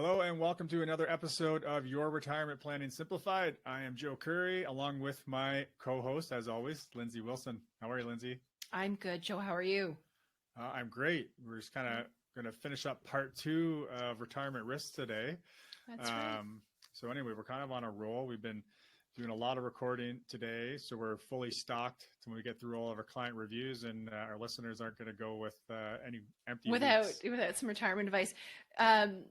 Hello and welcome to another episode of Your Retirement Planning Simplified. I am Joe Curry, along with my co-host, as always, Lindsay Wilson. How are you, Lindsay? I'm good, Joe. How are you? I'm great. We're just kind of going to finish up part 2 of retirement risks today. That's right. So anyway, we're kind of on a roll. We've been doing a lot of recording today, so we're fully stocked when we get through all of our client reviews, and our listeners aren't going to go with any empty without weeks. some retirement advice.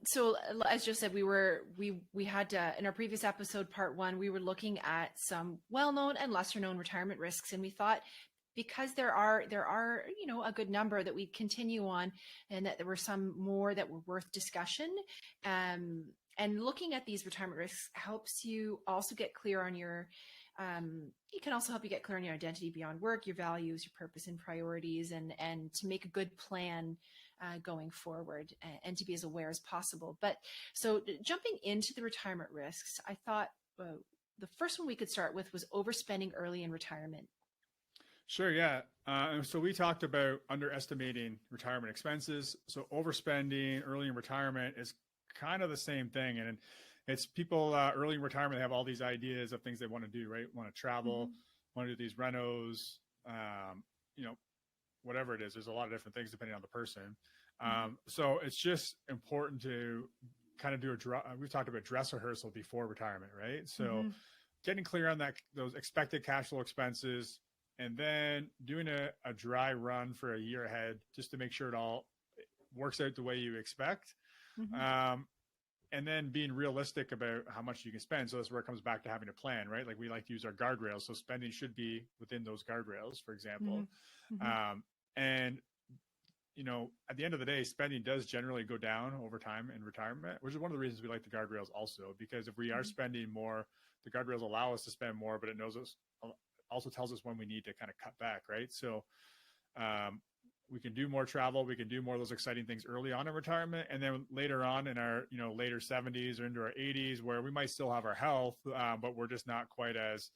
So as Joe said, we had in our previous episode, part 1, we were looking at some well-known and lesser-known retirement risks, and we thought because there are a good number that we continue on, and that there were some more that were worth discussion. And looking at these retirement risks helps you also get clear on your, it can also help you get clear on your identity beyond work, your values, your purpose and priorities, and to make a good plan going forward, and to be as aware as possible. But so jumping into the retirement risks, I thought the first one we could start with was overspending early in retirement. Sure, yeah. So we talked about underestimating retirement expenses. So overspending early in retirement is kind of the same thing. And it's people early in retirement, they have all these ideas of things they want to do, right? Want to travel, want to do these renos, whatever it is. There's a lot of different things depending on the person. So it's just important to kind of do we've talked about dress rehearsal before retirement, right? So getting clear on those expected cash flow expenses, and then doing a dry run for a year ahead just to make sure it all works out the way you expect. And then being realistic about how much you can spend. So that's where it comes back to having a plan, right? Like we like to use our guardrails. So spending should be within those guardrails, for example. And, at the end of the day, spending does generally go down over time in retirement, which is one of the reasons we like the guardrails also, because if we are spending more, the guardrails allow us to spend more, but it also tells us when we need to kind of cut back, right? So, we can do more travel. We can do more of those exciting things early on in retirement. And then later on in our, later 70s or into our 80s, where we might still have our health, but we're just not quite as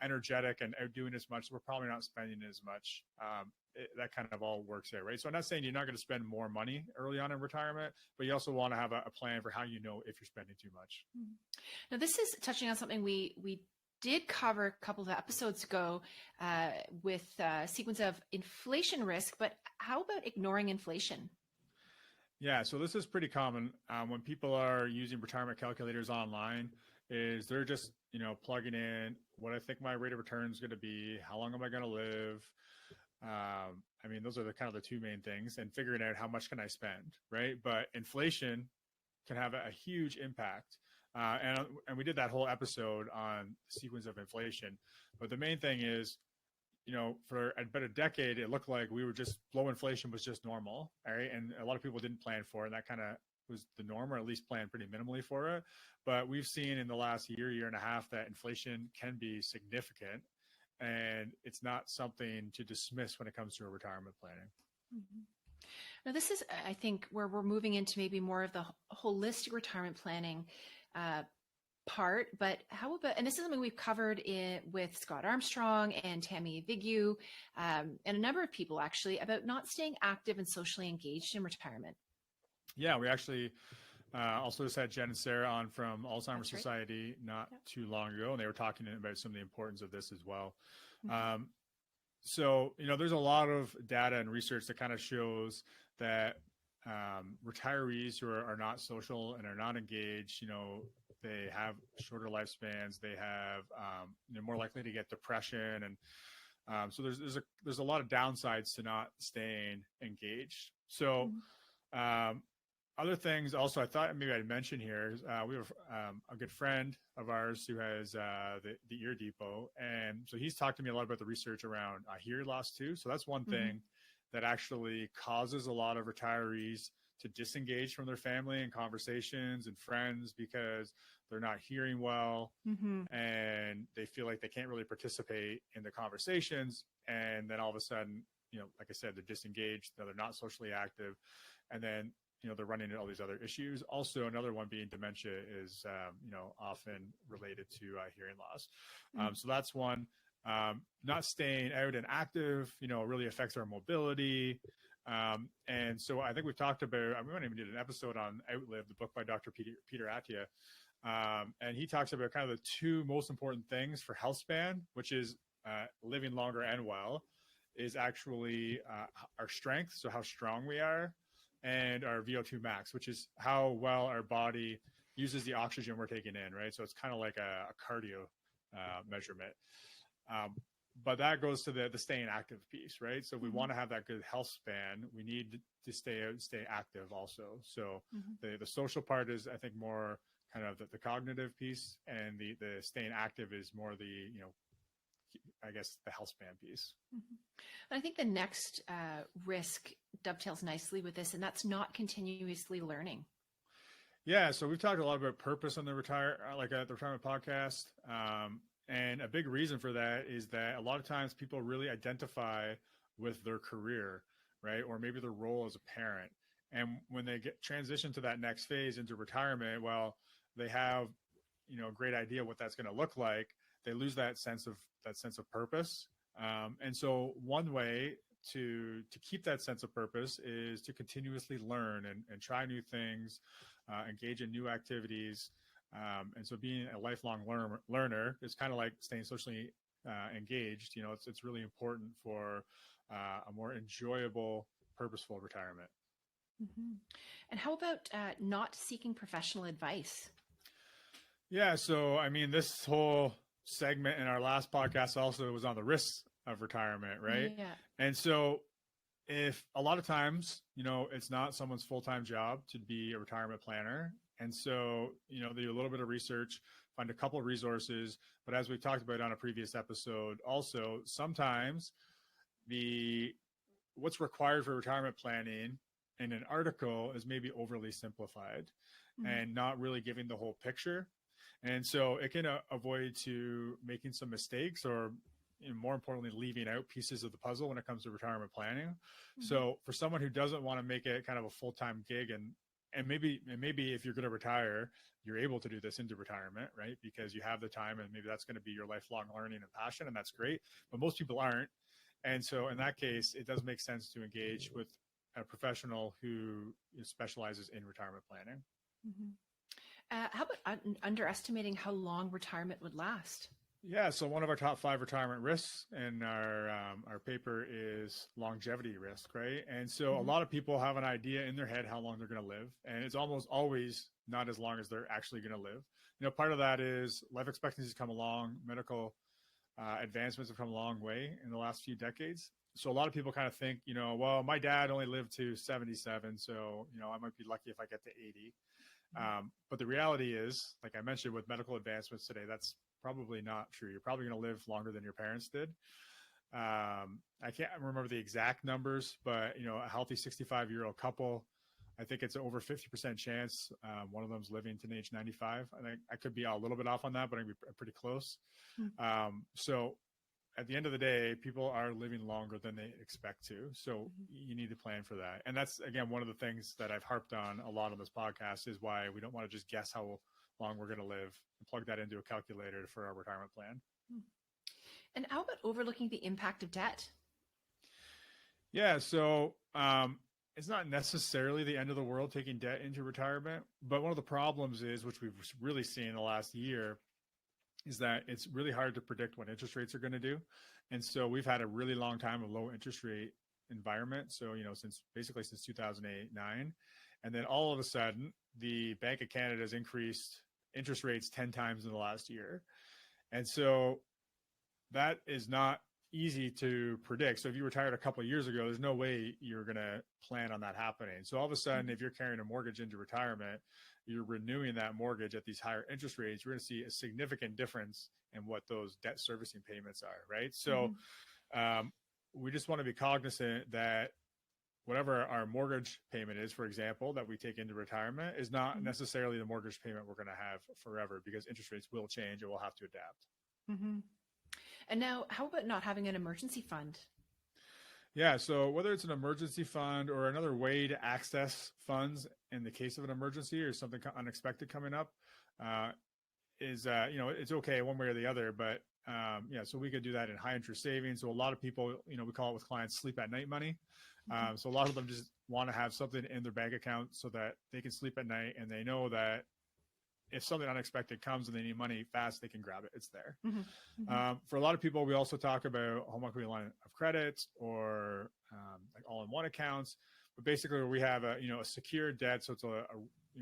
energetic and out doing as much. So we're probably not spending as much. That kind of all works there, right? So I'm not saying you're not going to spend more money early on in retirement, but you also want to have a plan for how you know if you're spending too much. Now, this is touching on something we did cover a couple of episodes ago with a sequence of inflation risk, but how about ignoring inflation? Yeah, so this is pretty common when people are using retirement calculators online. Is they're just plugging in what I think my rate of return is going to be, how long am I going to live? Those are kind of the two main things, and figuring out how much can I spend, right? But inflation can have a huge impact. And we did that whole episode on the sequence of inflation. But the main thing is, for about a decade, it looked like low inflation was just normal, right? And a lot of people didn't plan for it. And that kind of was the norm, or at least planned pretty minimally for it. But we've seen in the last year and a half that inflation can be significant. And it's not something to dismiss when it comes to a retirement planning. Now, this is, I think, where we're moving into maybe more of the holistic retirement planning part, but how about, and this is something we've covered with Scott Armstrong and Tammy Vigu, and a number of people actually, about not staying active and socially engaged in retirement. Yeah, we actually also just had Jen and Sarah on from Alzheimer's Society not too long ago, and they were talking about some of the importance of this as well. So, there's a lot of data and research that kind of shows that retirees who are not social and are not engaged, they have shorter lifespans, they have, they're more likely to get depression. And so there's a lot of downsides to not staying engaged. So other things also I thought maybe I'd mention here is we have a good friend of ours who has the Ear Depot. And so he's talked to me a lot about the research around hearing loss too. So that's one thing that actually causes a lot of retirees to disengage from their family and conversations and friends because they're not hearing well and they feel like they can't really participate in the conversations. And then all of a sudden, like I said, they're disengaged, they're not socially active. And then, they're running into all these other issues. Also, another one being dementia is, often related to hearing loss. So that's one. Not staying out and active, really affects our mobility. And so I think we've talked about, we might even did an episode on Outlive, the book by Dr. Peter Attia. And he talks about kind of the two most important things for health span, which is living longer and well, is actually our strength, so how strong we are, and our VO2 max, which is how well our body uses the oxygen we're taking in, right? So it's kind of like a cardio measurement. But that goes to the staying active piece, right? So if we want to have that good health span, we need to stay out and stay active also. So the social part is, I think, more kind of the cognitive piece, and the staying active is more the, I guess, the health span piece. And I think the next risk dovetails nicely with this, and that's not continuously learning. Yeah, so we've talked a lot about purpose on the retirement podcast. And a big reason for that is that a lot of times people really identify with their career, right? Or maybe their role as a parent. And when they get transition to that next phase into retirement, well, they have, a great idea what that's going to look like. They lose that sense of purpose. And so one way to keep that sense of purpose is to continuously learn and try new things, engage in new activities. And so being a lifelong learner is kind of like staying socially engaged. It's really important for a more enjoyable, purposeful retirement. And how about not seeking professional advice? Yeah. So, this whole segment in our last podcast also was on the risks of retirement, right? Yeah. And so if a lot of times, it's not someone's full-time job to be a retirement planner. And so, they do a little bit of research, find a couple of resources. But as we talked about on a previous episode, also sometimes what's required for retirement planning in an article is maybe overly simplified and not really giving the whole picture. And so it can avoid to making some mistakes, or more importantly, leaving out pieces of the puzzle when it comes to retirement planning. So for someone who doesn't want to make it kind of a full-time gig, and maybe if you're going to retire, you're able to do this into retirement, right? Because you have the time, and maybe that's going to be your lifelong learning and passion, and that's great. But most people aren't. And so in that case, it does make sense to engage with a professional who specializes in retirement planning. How about underestimating how long retirement would last? Yeah, so one of our top 5 retirement risks in our paper is longevity risk, right? And so a lot of people have an idea in their head how long they're going to live, and it's almost always not as long as they're actually going to live. Part of that is life expectancy has come along, medical advancements have come a long way in the last few decades. So a lot of people kind of think, well, my dad only lived to 77, so I might be lucky if I get to 80. But the reality is, like I mentioned, with medical advancements today, that's probably not true. You're probably going to live longer than your parents did. I can't remember the exact numbers, but a healthy 65-year-old couple, I think it's over 50% chance one of them's living to age 95. I think I could be a little bit off on that, but I think we're pretty close. So at the end of the day, people are living longer than they expect to. So you need to plan for that. And that's, again, one of the things that I've harped on a lot on this podcast, is why we don't want to just guess how long we're going to live and plug that into a calculator for our retirement plan. And how about overlooking the impact of debt? Yeah. So it's not necessarily the end of the world taking debt into retirement, but one of the problems is, which we've really seen in the last year, is that it's really hard to predict what interest rates are going to do. And so we've had a really long time of low interest rate environment. So, since 2008-9. And then all of a sudden, the Bank of Canada has increased interest rates 10 times in the last year. And so that is not easy to predict. So if you retired a couple of years ago, there's no way you're going to plan on that happening. So all of a sudden, if you're carrying a mortgage into retirement, you're renewing that mortgage at these higher interest rates, you're going to see a significant difference in what those debt servicing payments are, right? So we just want to be cognizant that whatever our mortgage payment is, for example, that we take into retirement, is not necessarily the mortgage payment we're going to have forever, because interest rates will change and we'll have to adapt. And now, how about not having an emergency fund? Yeah, so whether it's an emergency fund or another way to access funds in the case of an emergency or something unexpected coming up, it's okay one way or the other. But so we could do that in high interest savings. So a lot of people, we call it with clients sleep at night money. So a lot of them just want to have something in their bank account so that they can sleep at night and they know that if something unexpected comes and they need money fast, they can grab it. It's there. For a lot of people, we also talk about home equity line of credit or like all-in-one accounts. But basically, we have a secured debt, so it's a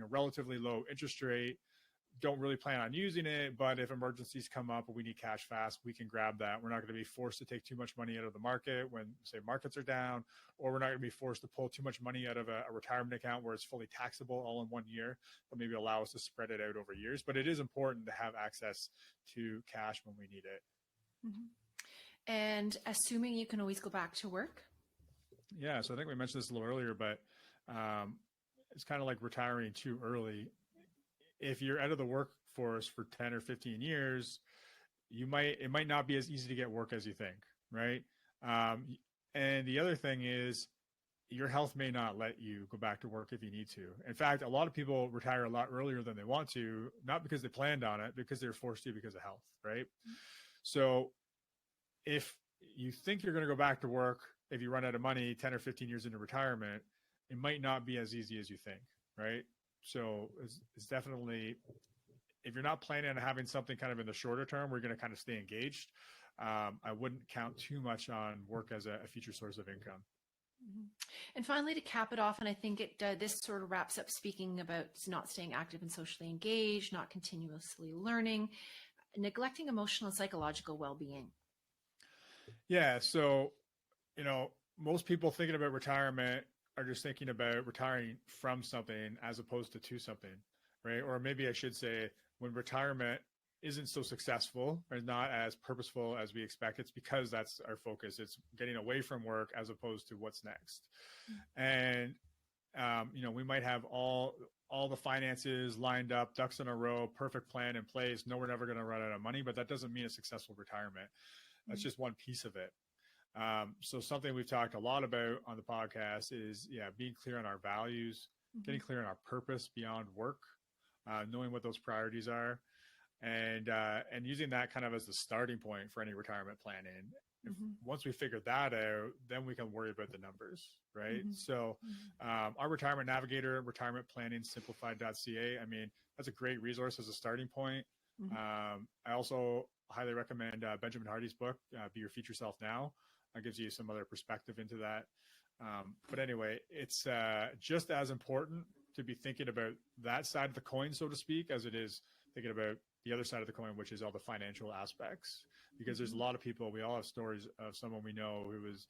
relatively low interest rate. Don't really plan on using it, but if emergencies come up or we need cash fast, we can grab that. We're not going to be forced to take too much money out of the market when, say, markets are down, or we're not going to be forced to pull too much money out of a retirement account where it's fully taxable all in one year, but maybe allow us to spread it out over years. But it is important to have access to cash when we need it. And assuming you can always go back to work? Yeah, so I think we mentioned this a little earlier, but it's kind of like retiring too early. If you're out of the workforce for 10 or 15 years, it might not be as easy to get work as you think, right? And the other thing is your health may not let you go back to work if you need to. In fact, a lot of people retire a lot earlier than they want to, not because they planned on it, because they're forced to because of health, right? So if you think you're going to go back to work, if you run out of money 10 or 15 years into retirement, it might not be as easy as you think, right? So it's definitely, if you're not planning on having something kind of in the shorter term, we're going to kind of stay engaged. I wouldn't count too much on work as a future source of income. And finally, to cap it off, and I think this sort of wraps up speaking about not staying active and socially engaged, not continuously learning, neglecting emotional and psychological well-being. Yeah. So, most people thinking about retirement are just thinking about retiring from something as opposed to something, right? Or maybe I should say when retirement isn't so successful or not as purposeful as we expect, it's because that's our focus. It's getting away from work as opposed to what's next. And, we might have all the finances lined up, ducks in a row, perfect plan in place. No, we're never going to run out of money, but that doesn't mean a successful retirement. That's just one piece of it. So something we've talked a lot about on the podcast is, being clear on our values, getting clear on our purpose beyond work, knowing what those priorities are, and using that kind of as the starting point for any retirement planning. Once we figure that out, then we can worry about the numbers, right? So our retirement navigator, retirementplanningsimplified.ca, I mean, that's a great resource as a starting point. I also highly recommend Benjamin Hardy's book, Be Your Future Self Now. That gives you some other perspective into that. But anyway, it's just as important to be thinking about that side of the coin, so to speak, as it is thinking about the other side of the coin, which is all the financial aspects. Because there's a lot of people, we all have stories of someone we know who was,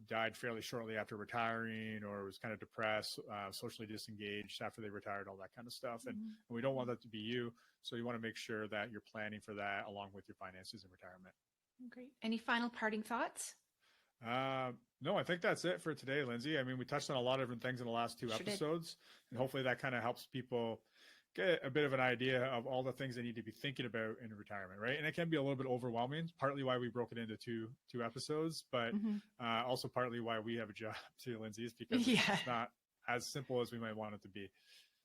died fairly shortly after retiring or was kind of depressed, socially disengaged after they retired, all that kind of stuff. And we don't want that to be you. So you want to make sure that you're planning for that along with your finances in retirement. Great. Any final parting thoughts? No, I think that's it for today, Lindsay. I mean, we touched on a lot of different things in the last two episodes, and hopefully that kind of helps people get a bit of an idea of all the things they need to be thinking about in retirement, right? And it can be a little bit overwhelming, partly why we broke it into two episodes, but also partly why we have a job too, Lindsay, is because it's not as simple as we might want it to be.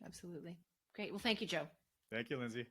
Absolutely. Great. Well, thank you, Joe. Thank you, Lindsay.